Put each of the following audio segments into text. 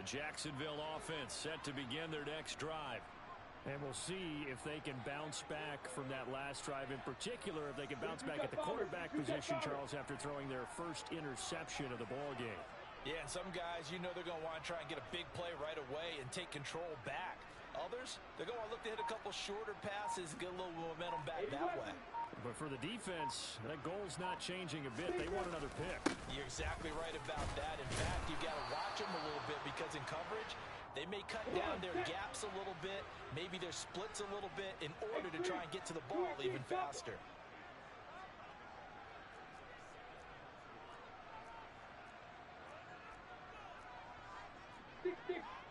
The Jacksonville offense set to begin their next drive. And we'll see if they can bounce back from that last drive. In particular, if they can bounce back at the quarterback position, Charles, after throwing their first interception of the ball game. Yeah, and some guys, you know they're going to want to try and get a big play right away and take control back. Others, they're going to look to hit a couple shorter passes and get a little momentum back that way. But for the defense, that goal's not changing a bit. They want another pick. You're exactly right about that. In fact, you've got to watch them a little bit because in coverage, they may cut down their gaps a little bit, maybe their splits a little bit in order to try and get to the ball even faster.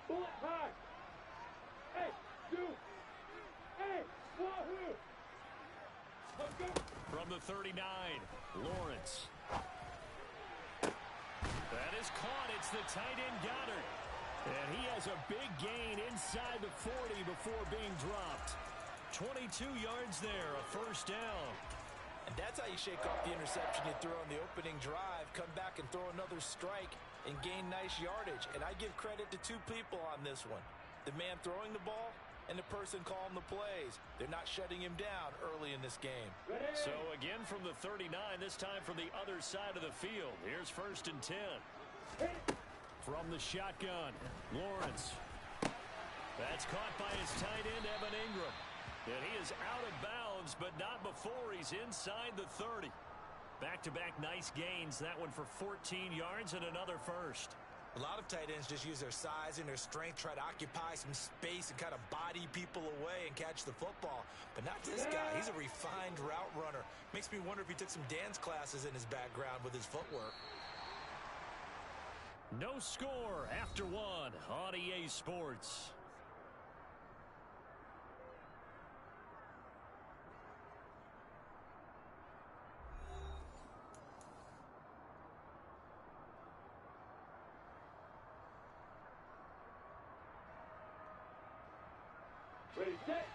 Bullet high. Hey, you. Hey, wahoo. Let's go. From the 39, Lawrence. That is caught. It's the tight end Goddard. And he has a big gain inside the 40 before being dropped. 22 yards there, a first down. And that's how you shake off the interception you throw on the opening drive, come back and throw another strike and gain nice yardage. And I give credit to two people on this one. The man throwing the ball and the person calling the plays. They're not shutting him down early in this game. So again from the 39, this time from the other side of the field. Here's 1st and 10. From the shotgun, Lawrence. That's caught by his tight end, Evan Ingram. And he is out of bounds, but not before he's inside the 30. Back-to-back nice gains. That one for 14 yards and another first. A lot of tight ends just use their size and their strength, try to occupy some space and kind of body people away and catch the football. But not this guy. He's a refined route runner. Makes me wonder if he took some dance classes in his background with his footwork. No score after one on EA Sports. Ready, set.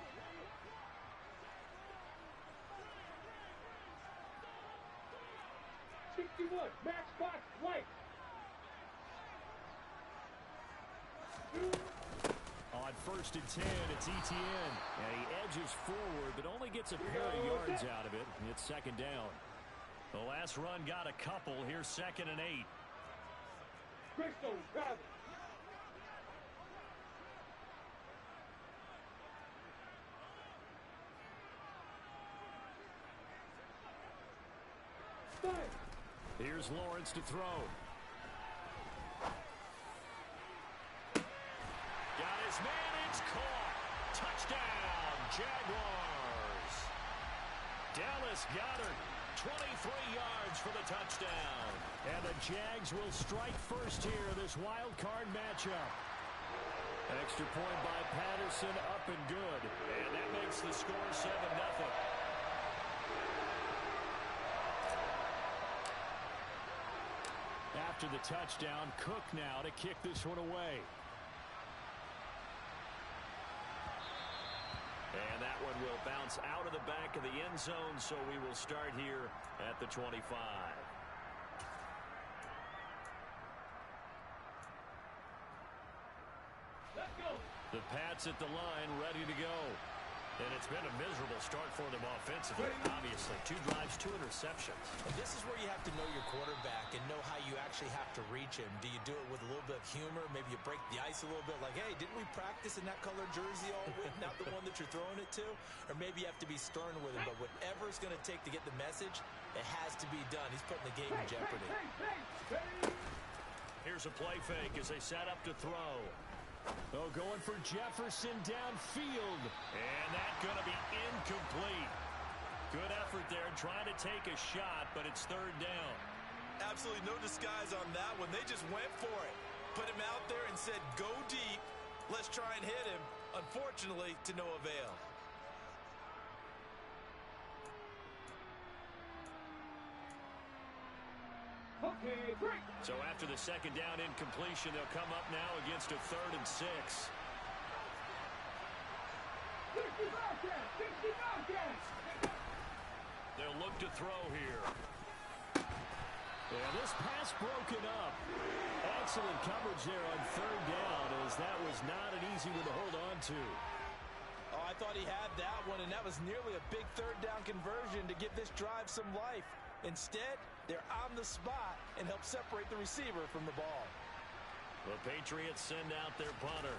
Matchbox light. On 1st and 10, it's Etienne. And he edges forward, but only gets a pair of yards out of it. It's 2nd down. The last run got a couple. Here's 2nd and 8. Greystone, grab. Here's Lawrence to throw. Got his man, it's caught. Touchdown, Jaguars. Dallas Goedert, 23 yards for the touchdown. And the Jags will strike first here, this wild card matchup. Extra point by Patterson, up and good. And that makes the score 7-0. After the touchdown, Cook now to kick this one away. And that one will bounce out of the back of the end zone, so we will start here at the 25. Let's go. The Pats at the line, ready to go. And it's been a miserable start for them offensively, obviously. 2 drives, 2 interceptions. And this is where you have to know your quarterback and know how you actually have to reach him. Do you do it with a little bit of humor? Maybe you break the ice a little bit like, hey, didn't we practice in that color jersey all week, not the one that you're throwing it to? Or maybe you have to be stern with him. But whatever it's going to take to get the message, it has to be done. He's putting the game in jeopardy. Here's a play fake as they set up to throw. Oh, going for Jefferson downfield. And that's going to be incomplete. Good effort there trying to take a shot, but it's 3rd down. Absolutely no disguise on that one. They just went for it. Put him out there and said, go deep. Let's try and hit him. Unfortunately, to no avail. Okay, break. So after the 2nd down incompletion, they'll come up now against a 3rd and 6. 60 They'll look to throw here. And this pass broken up. Excellent coverage there on 3rd down. that was not an easy one to hold on to. Oh, I thought he had that one, and that was nearly a big third down conversion to give this drive some life. Instead, they're on the spot and help separate the receiver from the ball. The Patriots send out their punter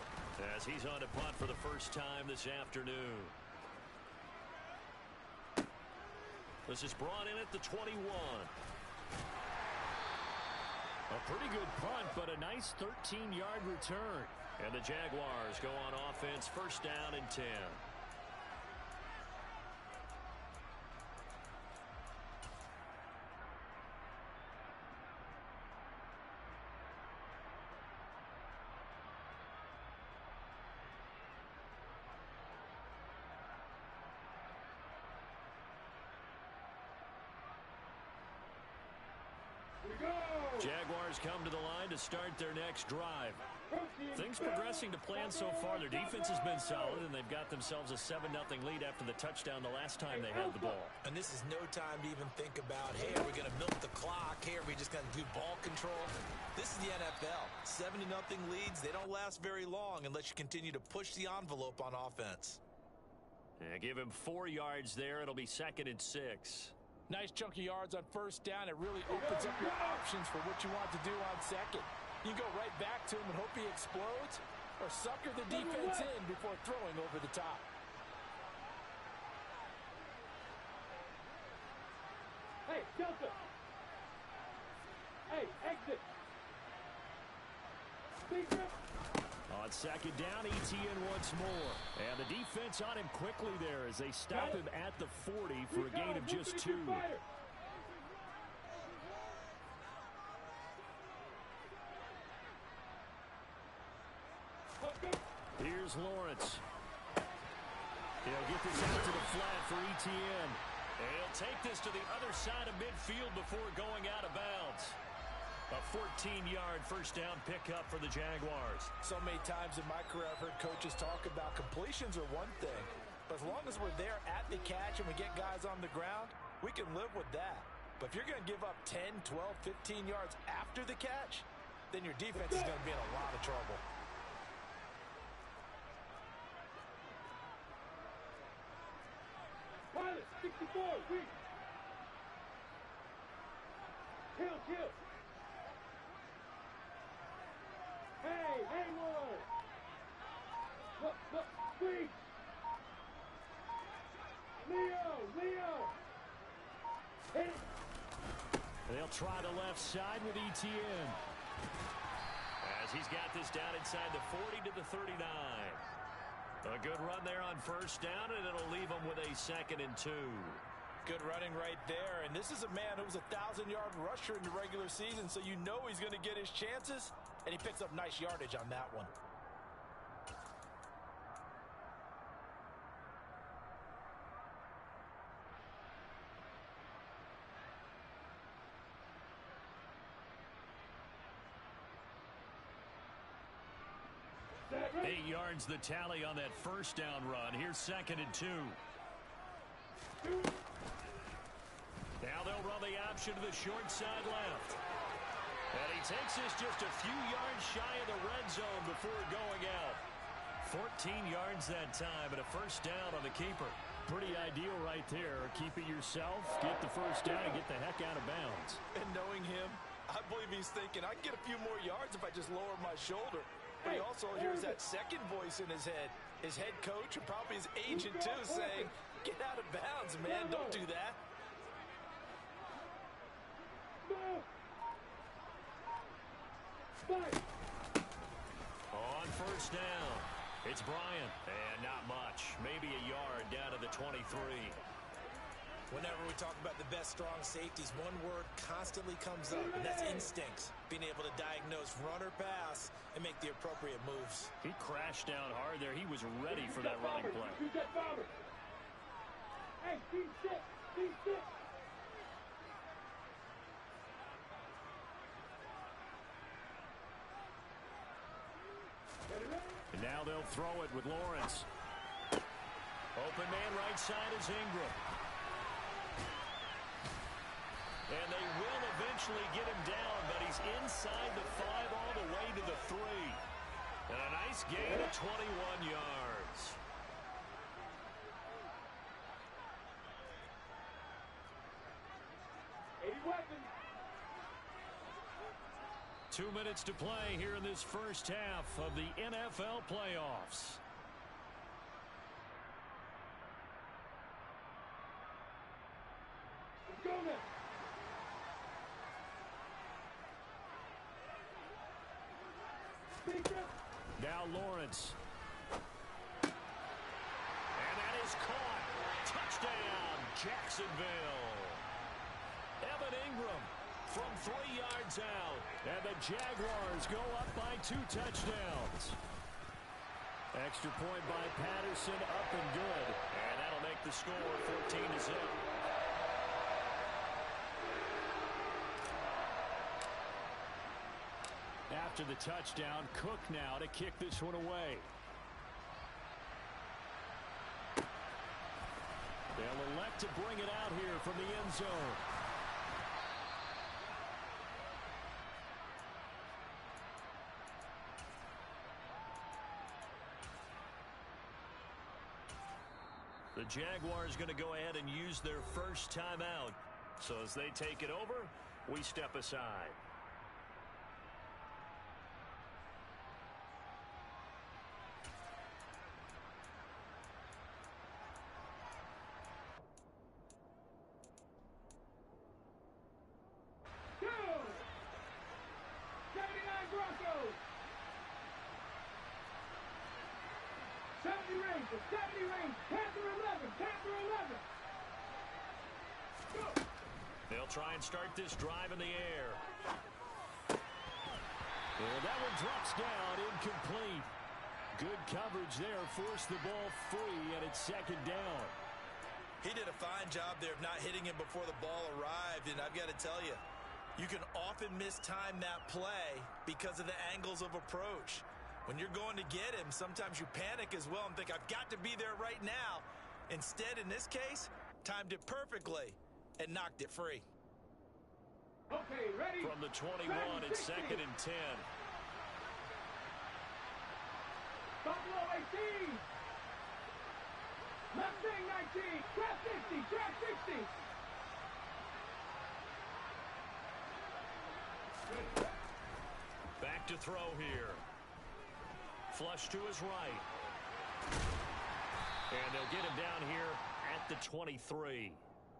as he's on to punt for the first time this afternoon. This is brought in at the 21. A pretty good punt, but a nice 13-yard return. And the Jaguars go on offense, first down and 10. Jaguars come to the line to start their next drive. Things progressing to plan so far. Their defense has been solid, and they've got themselves a 7-0 lead after the touchdown the last time they had the ball. And this is no time to even think about, hey, are we going to milk the clock? Hey, are we just going to do ball control? This is the NFL. 70-0 leads, they don't last very long unless you continue to push the envelope on offense. Yeah, give him 4 yards there. It'll be 2nd and 6. Nice chunky yards on first down. It really opens up your options for what you want to do on second. You go right back to him and hope he explodes, or sucker the defense in before throwing over the top. Hey, Delta. Hey, exit. Big rip. On 2nd down, ETN once more. And the defense on him quickly there as they stop him at the 40 for a gain of just 2. Here's Lawrence. He'll get this out to the flat for ETN. And he'll take this to the other side of midfield before going out of bounds. A 14-yard first down pickup for the Jaguars. So many times in my career I've heard coaches talk about completions are one thing, but as long as we're there at the catch and we get guys on the ground, we can live with that. But if you're going to give up 10, 12, 15 yards after the catch, then your defense is going to be in a lot of trouble. Pilot, 64, weak. Kill. Hey, Hayward! Look, freeze! Leo! Hit it! They'll try the left side with ETN. As he's got this down inside the 40 to the 39. A good run there on first down, and it'll leave him with a 2nd and 2. Good running right there, and this is a man who was a 1,000-yard rusher in the regular season, so you know he's going to get his chances, and he picks up nice yardage on that one. Right. 8 yards the tally on that first down run. Here's 2nd and 2. Now they'll run the option to the short side left. And he takes this just a few yards shy of the red zone before going out. 14 yards that time and a first down on the keeper. Pretty ideal right there. Keep it yourself, get the first down, and get the heck out of bounds. And knowing him, I believe he's thinking, I can get a few more yards if I just lower my shoulder. But he also hears that second voice in his head. His head coach and probably his agent, too, saying, get out of bounds, man. Don't do that. On first down, it's Bryant. And not much. Maybe a yard down to the 23. Whenever we talk about the best strong safeties, one word constantly comes up, and that's instincts. Being able to diagnose run or pass and make the appropriate moves. He crashed down hard there. He was ready for that running play. Hey, D6. And now they'll throw it with Lawrence. Open man right side is Ingram. And they will eventually get him down, but he's inside the 5 all the way to the 3. And a nice Nice gain of 21 yards. Weapons. 2 minutes to play here in this first half of the NFL playoffs. Let's go now. Now Lawrence. And that is caught. Touchdown, Jacksonville. Evan Ingram from 3 yards out. And the Jaguars go up by 2 touchdowns. Extra point by Patterson, up and good. And that'll make the score 14-0. After the touchdown, Cook now to kick this one away. They'll elect to bring it out here from the end zone. The Jaguars going to go ahead and use their first timeout. So as they take it over, we step aside. They'll try and start this drive in the air. And that one drops down, incomplete. Good coverage there, forced the ball free, and it's second down. He did a fine job there of not hitting him before the ball arrived, and I've got to tell you, you can often mistime that play because of the angles of approach. When you're going to get him, sometimes you panic as well and think, I've got to be there right now. Instead, in this case, timed it perfectly and knocked it free. Okay, ready? From the 21, it's 2nd and 10. Buffalo 18. Mustang 19. Trap 50. Trap 60. Back to throw here. Flush to his right. And they'll get him down here at the 23.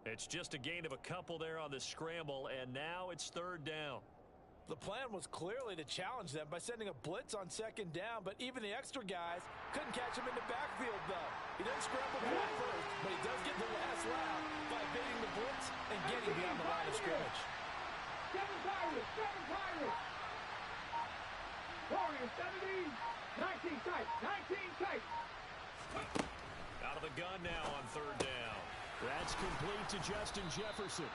It's just a gain of a couple there on the scramble, and now it's 3rd down. The plan was clearly to challenge them by sending a blitz on 2nd down, but even the extra guys couldn't catch him in the backfield, though. He doesn't scramble back first, but he does get the last lap by evading the blitz and getting beyond the line of scrimmage. 7 Pirates! 7 Pirates! Warriors 17! 19 tight! 19 tight! Out of the gun now on 3rd down. That's complete to Justin Jefferson.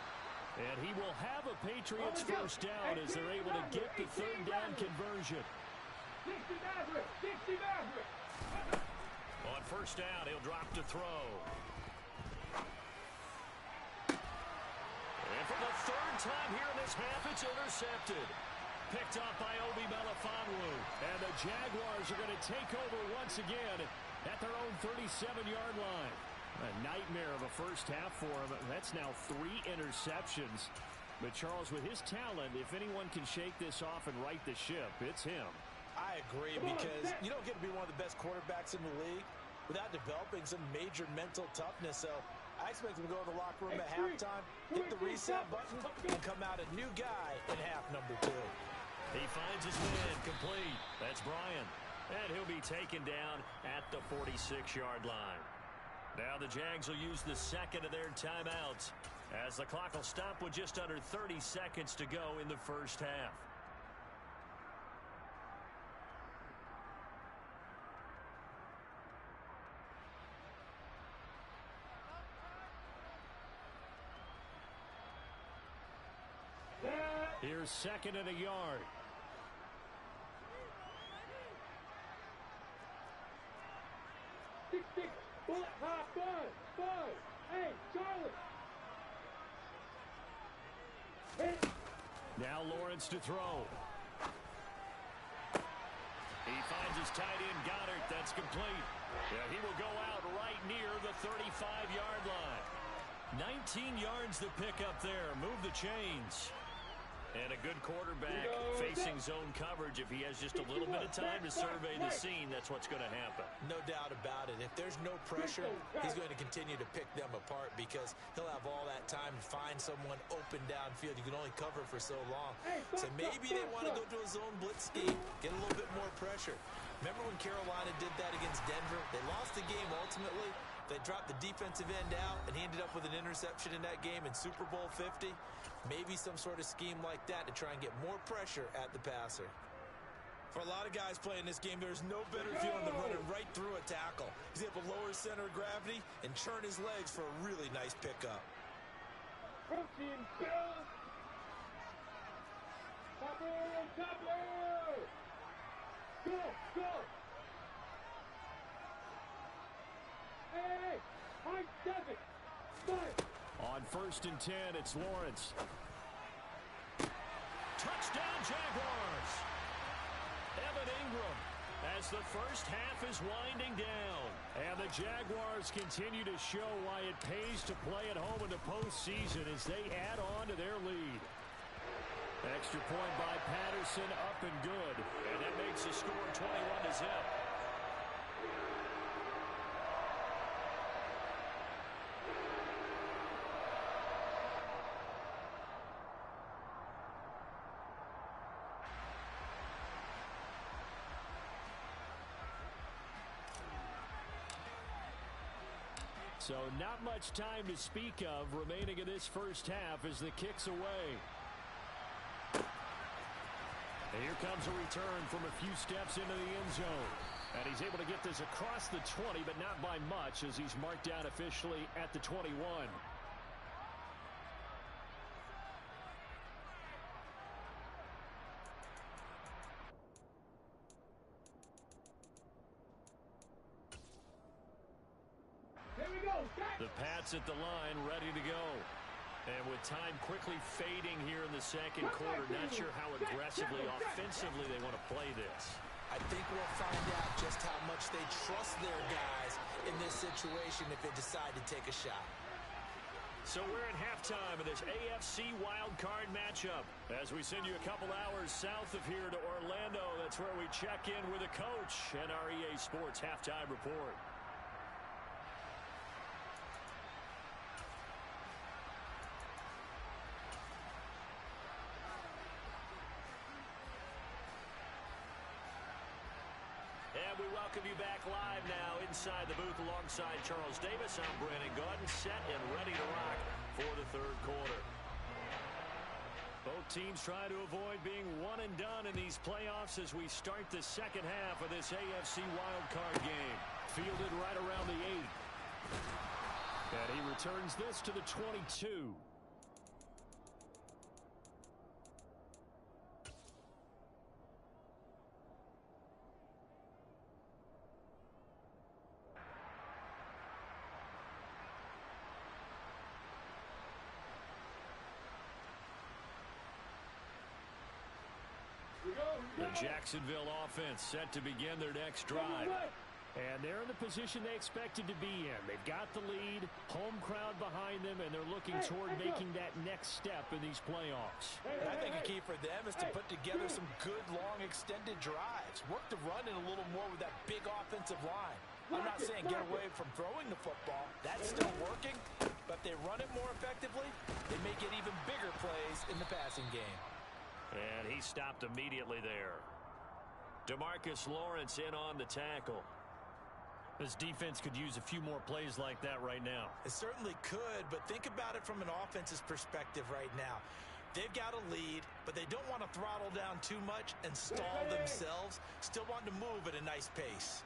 And he will have a Patriots first down as they're able to get the 3rd down conversion. 60 Maverick! 60 Maverick! On 1st down, he'll drop to throw. And for the 3rd time here in this half, it's intercepted. Picked up by Obi Melifonwu. And the Jaguars are going to take over once again at their own 37-yard line. A nightmare of a first half for him. That's now 3 interceptions. But Charles, with his talent, if anyone can shake this off and right the ship, it's him. I agree, because you don't get to be one of the best quarterbacks in the league without developing some major mental toughness. So I expect him to go to the locker room at halftime, hit the reset button, and come out a new guy in half number 2. He finds his man complete. That's Bryant. And he'll be taken down at the 46-yard line. Now the Jags will use the 2nd of their timeouts as the clock will stop with just under 30 seconds to go in the first half. Here's 2nd and a yard. Six. Bullet hot. Buzz. Hey, Charlie. Hit. Now Lawrence to throw. He finds his tight end, Goddard. That's complete. Yeah, he will go out right near the 35-yard line. 19 yards to pick up there. Move the chains. And a good quarterback facing zone coverage. If he has just a little bit of time to survey the scene, that's what's going to happen. No doubt about it. If there's no pressure, he's going to continue to pick them apart because he'll have all that time to find someone open downfield. You can only cover for so long. So maybe they want to go to a zone blitz scheme, get a little bit more pressure. Remember when Carolina did that against Denver? They lost the game ultimately. They dropped the defensive end out, and he ended up with an interception in that game in Super Bowl 50. Maybe some sort of scheme like that to try and get more pressure at the passer. For a lot of guys playing this game, there's no better feeling than running right through a tackle. He's able to lower his center of gravity and churn his legs for a really nice pickup. Protein Bill. Double. Go. Hey, high 7. 5. On 1st and 10, it's Lawrence. Touchdown, Jaguars. Evan Ingram as the first half is winding down. And the Jaguars continue to show why it pays to play at home in the postseason as they add on to their lead. Extra point by Patterson, up and good. And that makes the score 21-0. So not much time to speak of remaining in this first half as the kick's away. And here comes a return from a few steps into the end zone. And he's able to get this across the 20, but not by much as he's marked down officially at the 21. The Pats at the line, ready to go. And with time quickly fading here in the second quarter, not sure how aggressively, offensively they want to play this. I think we'll find out just how much they trust their guys in this situation if they decide to take a shot. So we're at halftime of this AFC wildcard matchup. As we send you a couple hours south of here to Orlando, that's where we check in with the coach and our EA Sports halftime report. And we welcome you back live now inside the booth alongside Charles Davis. I'm Brandon Gaudin, set and ready to rock for the third quarter. Both teams try to avoid being one and done in these playoffs as we start the second half of this AFC wildcard game. Fielded right around the 8. And he returns this to the 22. The Jacksonville offense set to begin their next drive. And they're in the position they expected to be in. They've got the lead, home crowd behind them, and they're looking toward making that next step in these playoffs. And I think a key for them is to put together some good, long, extended drives. Work the run in a little more with that big offensive line. I'm not saying get away from throwing the football. That's still working. But if they run it more effectively, they may get even bigger plays in the passing game. And he stopped immediately there. DeMarcus Lawrence in on the tackle. This defense could use a few more plays like that right now. It certainly could, but think about it from an offense's perspective right now. They've got a lead, but they don't want to throttle down too much and stall themselves. Still want to move at a nice pace.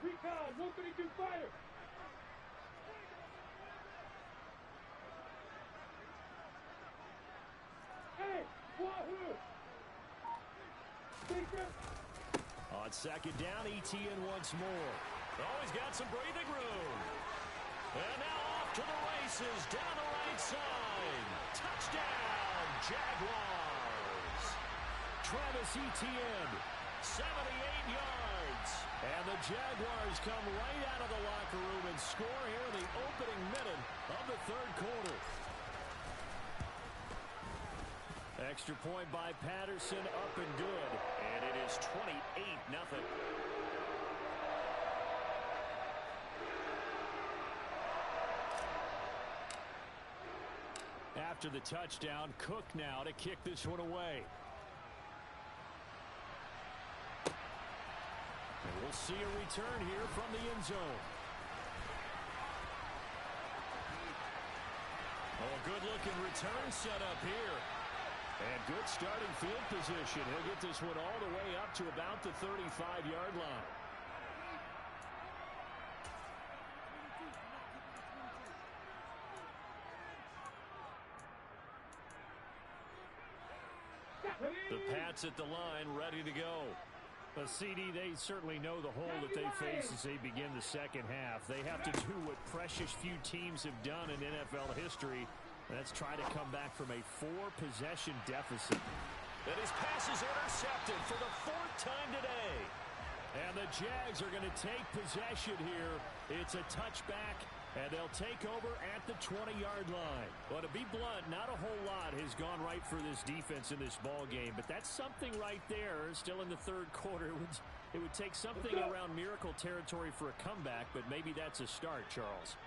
Recon, 132 fire. Hey, wahoo! On second down, ETN once more. Oh, he's got some breathing room. And now off to the races down the right side. Touchdown, Jaguars. Travis Etienne, 78 yards. And the Jaguars come right out of the locker room and score here in the opening minute of the third quarter. Extra point by Patterson, up and good. And it is 28-0. After the touchdown, Cook now to kick this one away. And we'll see a return here from the end zone. Oh, good-looking return set up here. And good starting field position. He'll get this one all the way up to about the 35-yard line. The Pats at the line, ready to go. But CD, they certainly know the hole that they face as they begin the second half. They have to do what precious few teams have done in NFL history. That's try to come back from a 4-possession deficit. And his pass is intercepted for the 4th time today. And the Jags are going to take possession here. It's a touchback, and they'll take over at the 20-yard line. Well, to be blunt, not a whole lot has gone right for this defense in this ball game, but that's something right there. Still in the third quarter, it would take something around miracle territory for a comeback, but maybe that's a start, Charles.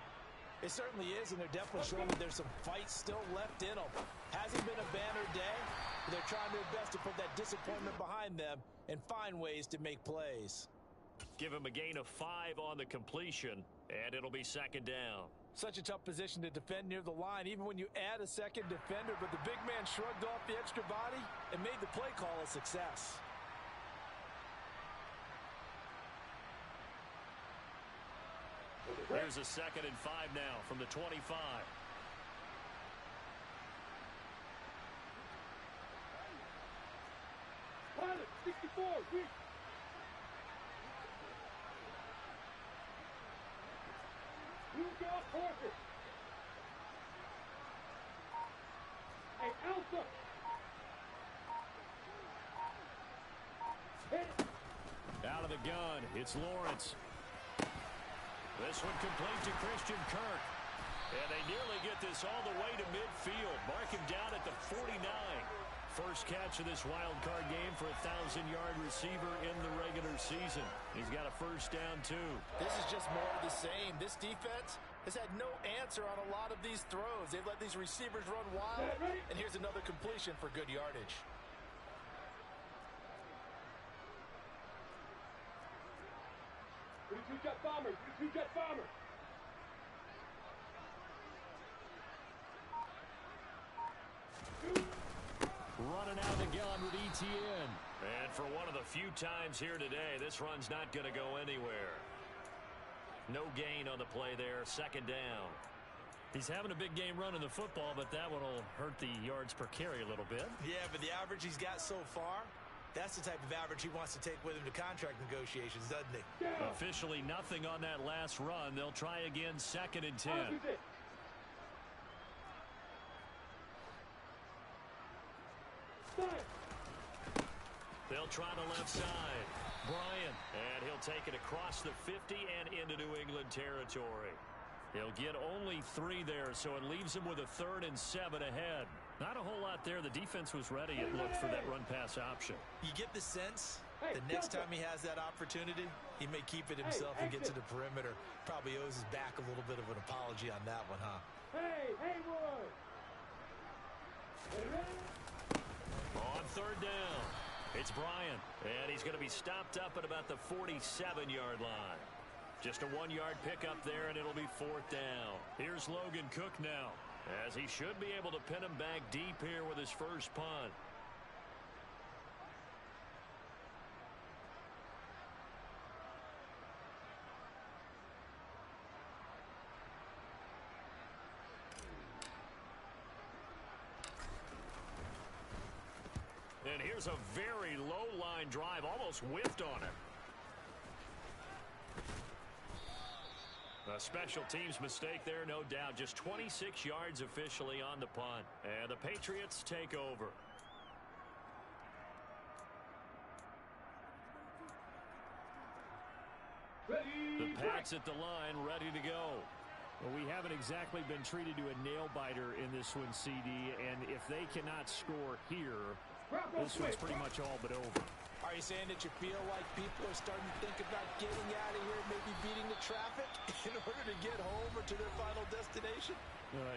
It certainly is, and they're definitely showing that there's some fight still left in them. Hasn't been a banner day, but they're trying their best to put that disappointment behind them and find ways to make plays. Give him a gain of 5 on the completion, and it'll be second down. Such a tough position to defend near the line, even when you add a second defender, but the big man shrugged off the extra body and made the play call a success. There's a 2nd and 5 now from the 25. Pilot, 64, weak. You got horses. Hey, Elsa. Hit it. Out of the gun, it's Lawrence. This one complete to Christian Kirk. And they nearly get this all the way to midfield. Mark him down at the 49. First catch of this wild card game for a 1,000-yard receiver in the regular season. He's got a first down, too. This is just more of the same. This defense has had no answer on a lot of these throws. They've let these receivers run wild, and here's another completion for good yardage. You got bombers. You got bombers. Running out of the gun with Etienne. And for one of the few times here today, this run's not going to go anywhere. No gain on the play there. Second down. He's having a big game running the football, but that one will hurt the yards per carry a little bit. Yeah, but the average he's got so far, that's the type of average he wants to take with him to contract negotiations, doesn't he? Officially nothing on that last run. They'll try again, 2nd and 10. They'll try the left side. Bryant, and he'll take it across the 50 and into New England territory. He'll get only 3 there, so it leaves him with a 3rd and 7 ahead. Not a whole lot there. The defense was ready, it looked, for that run-pass option. You get the sense the next time he has that opportunity, he may keep it himself and get to the perimeter. Probably owes his back a little bit of an apology on that one, huh? Hey, Haywood! On 3rd down, it's Bryant, and he's going to be stopped up at about the 47-yard line. Just a 1-yard pickup there, and it'll be 4th down. Here's Logan Cook now, as he should be able to pin him back deep here with his first punt. And here's a very low-line drive, almost whiffed on it. A special teams mistake there, no doubt. Just 26 yards officially on the punt. And the Patriots take over. The Pats at the line, ready to go. Well, we haven't exactly been treated to a nail-biter in this one, CD. And if they cannot score here, this one's pretty much all but over. Are you saying that you feel like people are starting to think about getting out of here, maybe beating the traffic in order to get home or to their final destination?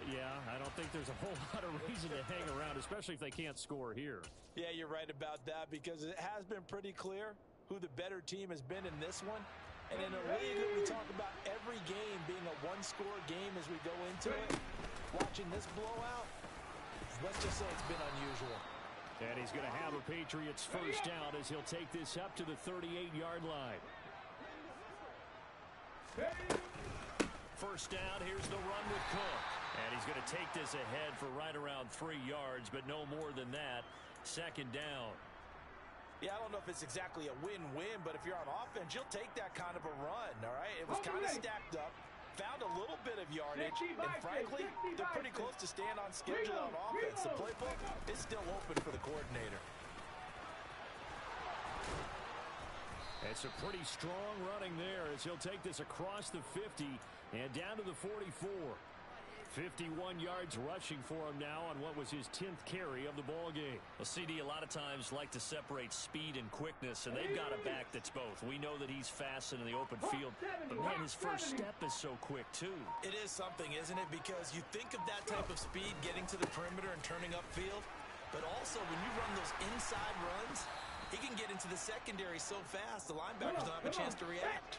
Yeah, I don't think there's a whole lot of reason to hang around, especially if they can't score here. Yeah, you're right about that, because it has been pretty clear who the better team has been in this one. And in a league that we talk about every game being a one-score game as we go into it, watching this blowout, let's just say it's been unusual. And he's going to have a Patriots first down as he'll take this up to the 38-yard line. First down, here's the run with Cook. And he's going to take this ahead for right around 3 yards, but no more than that. Second down. Yeah, I don't know if it's exactly a win-win, but if you're on offense, you'll take that kind of a run, all right? It was kind of stacked up, found a little bit of yardage, and frankly, they're pretty close to staying on schedule on offense. The playbook is still open for the coordinator. It's a pretty strong running there as he'll take this across the 50 and down to the 44. 51 yards rushing for him now on what was his 10th carry of the ball game. Well, CD, a lot of times like to separate speed and quickness, and they've got a back that's both. We know that he's fast in the open field, but man, his first step is so quick too. It is something, isn't it? Because you think of that type of speed getting to the perimeter and turning upfield, but also when you run those inside runs, he can get into the secondary so fast the linebackers don't have a chance to react.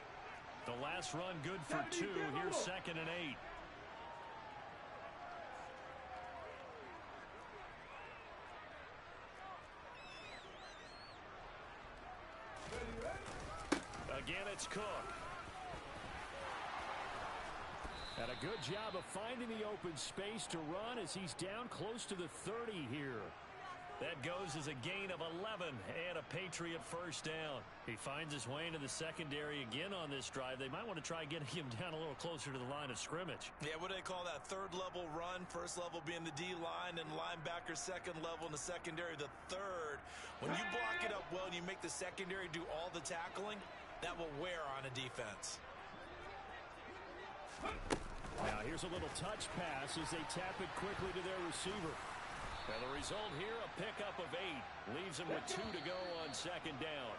The last run good for 2. Here's 2nd and 8. Again, it's Cook. And a good job of finding the open space to run as he's down close to the 30 here. That goes as a gain of 11 and a Patriot first down. He finds his way into the secondary again on this drive. They might want to try getting him down a little closer to the line of scrimmage. Yeah, what do they call that? Third level run, first level being the D-line, and linebacker second level in the secondary the third. When you block it up well and you make the secondary do all the tackling, that will wear on a defense. Now here's a little touch pass as they tap it quickly to their receiver. And the result here, a pickup of 8. Leaves him with 2 to go on second down.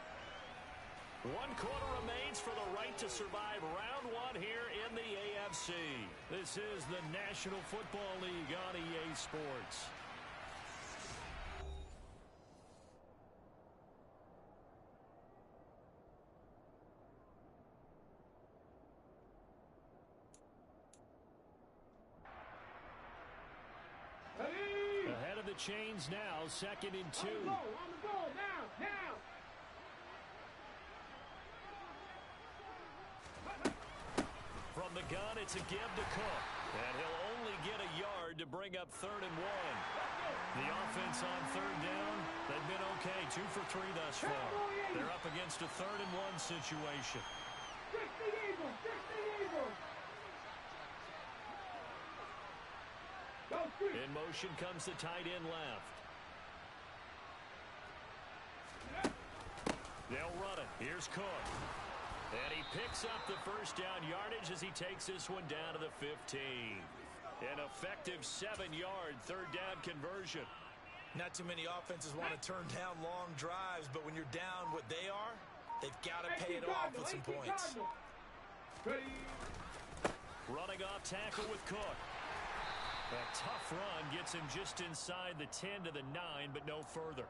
1 quarter remains for the right to survive round 1 here in the AFC. This is the National Football League on EA Sports. Ahead of the chains now, 2nd and 2. On the go, now. From the gun, it's a give to Cook. And he'll only get a yard to bring up 3rd and 1. The offense on 3rd down, they've been okay. 2 for 3 thus far. They're up against a 3rd and 1 situation. Trick the Eagles. In motion comes the tight end left. They'll run it. Here's Cook. And he picks up the first down yardage as he takes this one down to the 15. An effective 7-yard 3rd down conversion. Not too many offenses want to turn down long drives, but when you're down what they are, they've got to pay it off with some points. Running off tackle with Cook. A tough run gets him just inside the 10 to the 9, but no further.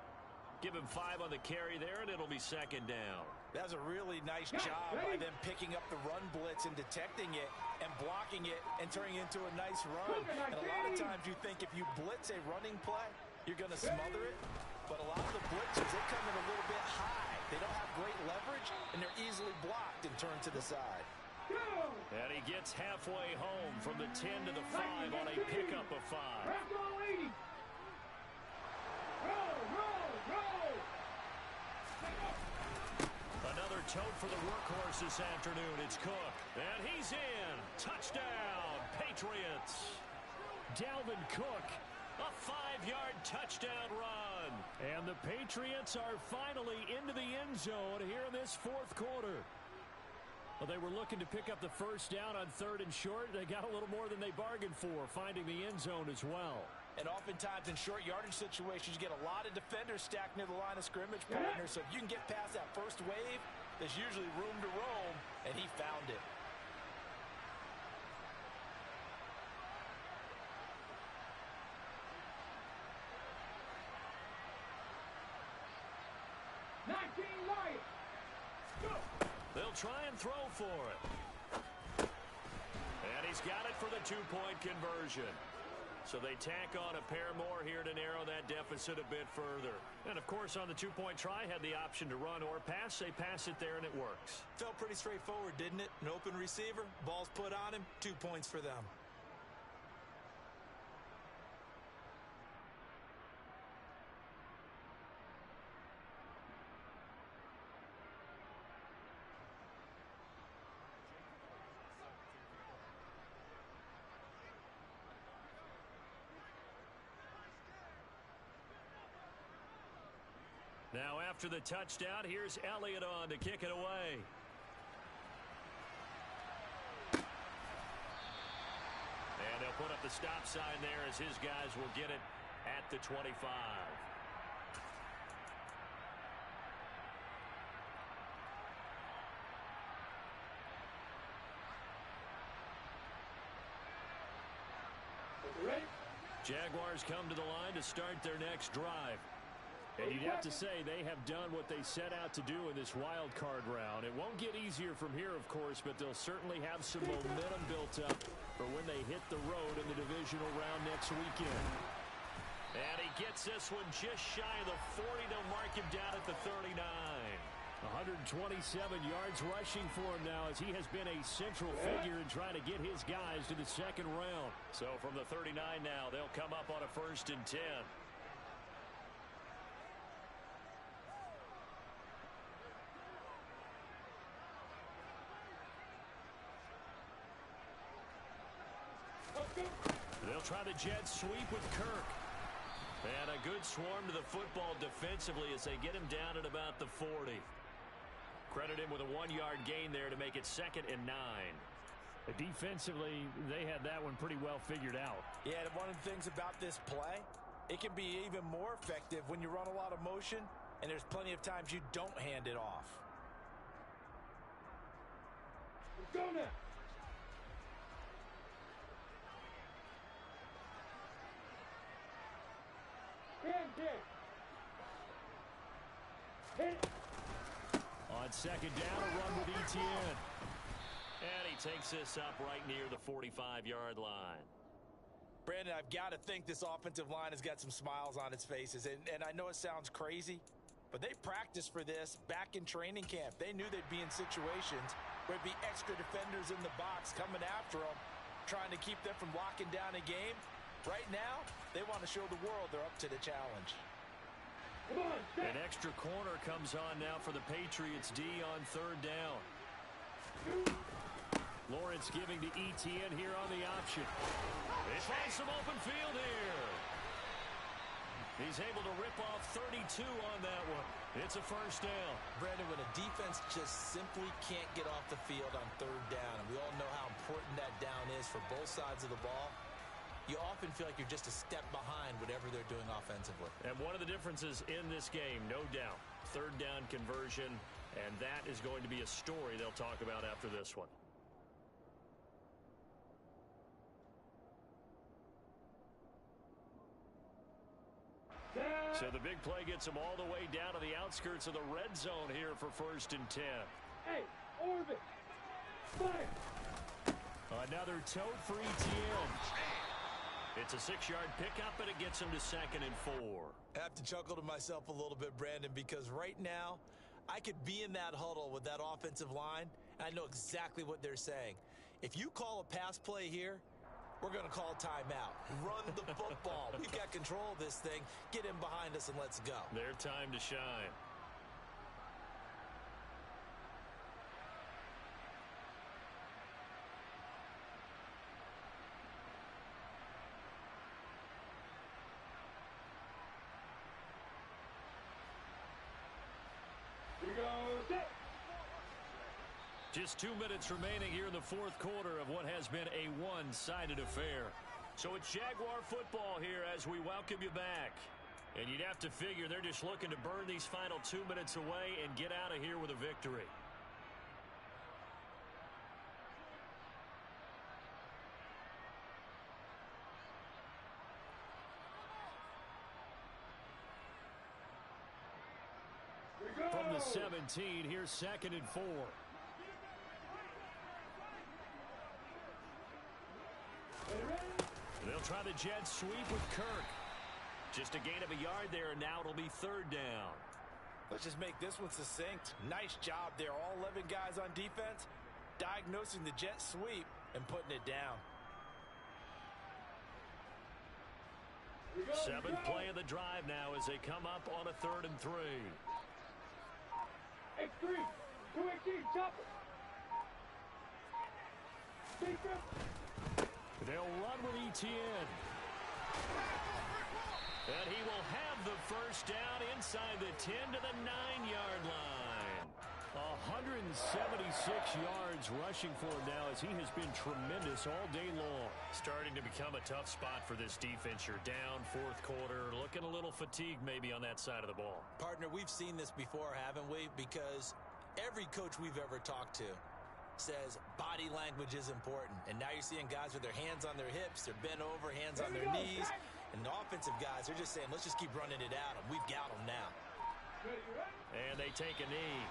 Give him 5 on the carry there, and it'll be 2nd down. That's a really nice job by them picking up the run blitz and detecting it and blocking it and turning it into a nice run. And a lot of times you think if you blitz a running play, you're going to smother it. But a lot of the blitzes, they come in a little bit high. They don't have great leverage, and they're easily blocked and turned to the side. And he gets halfway home from the 10 to the 5 on a pickup of 5. Another tote for the workhorse this afternoon. It's Cook. And he's in. Touchdown, Patriots. Dalvin Cook. A 5-yard touchdown run. And the Patriots are finally into the end zone here in this fourth quarter. Well, they were looking to pick up the first down on 3rd and short. They got a little more than they bargained for, finding the end zone as well. And oftentimes in short yardage situations, you get a lot of defenders stacked near the line of scrimmage, partner. So if you can get past that first wave, there's usually room to roam, and he found it. They'll try and throw for it. And he's got it for the 2-point conversion. So they tack on a pair more here to narrow that deficit a bit further. And, of course, on the 2-point try, had the option to run or pass. They pass it there, and it works. Felt pretty straightforward, didn't it? An open receiver, ball's put on him, 2 points for them. Now after the touchdown, here's Elliott on to kick it away. And they'll put up the stop sign there as his guys will get it at the 25. Jaguars come to the line to start their next drive. And you'd have to say they have done what they set out to do in this wild card round. It won't get easier from here, of course, but they'll certainly have some momentum built up for when they hit the road in the divisional round next weekend. And he gets this one just shy of the 40. They'll mark him down at the 39. 127 yards rushing for him now as he has been a central figure in trying to get his guys to the second round. So from the 39 now, they'll come up on a 1st and 10. They'll try the jet sweep with Kirk. And a good swarm to the football defensively as they get him down at about the 40. Credit him with a 1-yard gain there to make it 2nd and 9. Defensively, they had that one pretty well figured out. Yeah, and one of the things about this play, it can be even more effective when you run a lot of motion, and there's plenty of times you don't hand it off. Go now. On 2nd down, a run with Etienne. And he takes this up right near the 45-yard line. Brandon, I've got to think this offensive line has got some smiles on its faces. And I know it sounds crazy, but they practiced for this back in training camp. They knew they'd be in situations where there'd be extra defenders in the box coming after them, trying to keep them from locking down a game. Right now, they want to show the world they're up to the challenge. An extra corner comes on now for the Patriots D on 3rd down. Lawrence giving to Etienne here on the option. They find some open field here. He's able to rip off 32 on that one. It's a 1st down. Brandon, when a defense just simply can't get off the field on 3rd down, and we all know how important that down is for both sides of the ball, you often feel like you're just a step behind whatever they're doing offensively. And one of the differences in this game, no doubt, 3rd down conversion, and that is going to be a story they'll talk about after this one. So the big play gets them all the way down to the outskirts of the red zone here for 1st and 10. Hey, Orbit. Fire. Another tote for Etienne. It's a 6-yard pickup, and it gets him to 2nd and 4. I have to chuckle to myself a little bit, Brandon, because right now I could be in that huddle with that offensive line, and I know exactly what they're saying. If you call a pass play here, we're going to call timeout. Run the football. We've got control of this thing. Get in behind us and let's go. Their time to shine. Just 2 minutes remaining here in the fourth quarter of what has been a one-sided affair. So it's Jaguar football here as we welcome you back. And you'd have to figure they're just looking to burn these final 2 minutes away and get out of here with a victory. From the 17, here's 2nd and 4. They'll try the jet sweep with Kirk. Just a gain of a yard there, and now it'll be 3rd down. Let's just make this one succinct. Nice job there. All 11 guys on defense diagnosing the jet sweep and putting it down. 7th play of the drive now as they come up on a 3rd and 3. X3, 218, chopper. They'll run with Etienne. And he will have the first down inside the 10 to the 9-yard line. 176 yards rushing for him now as he has been tremendous all day long. Starting to become a tough spot for this defense. You're down fourth quarter, looking a little fatigued maybe on that side of the ball. Partner, we've seen this before, haven't we? Because every coach we've ever talked to says body language is important. And now you're seeing guys with their hands on their hips, they're bent over, hands on their knees. And the offensive guys are just saying, let's just keep running it out. We've got them now. And they take a knee.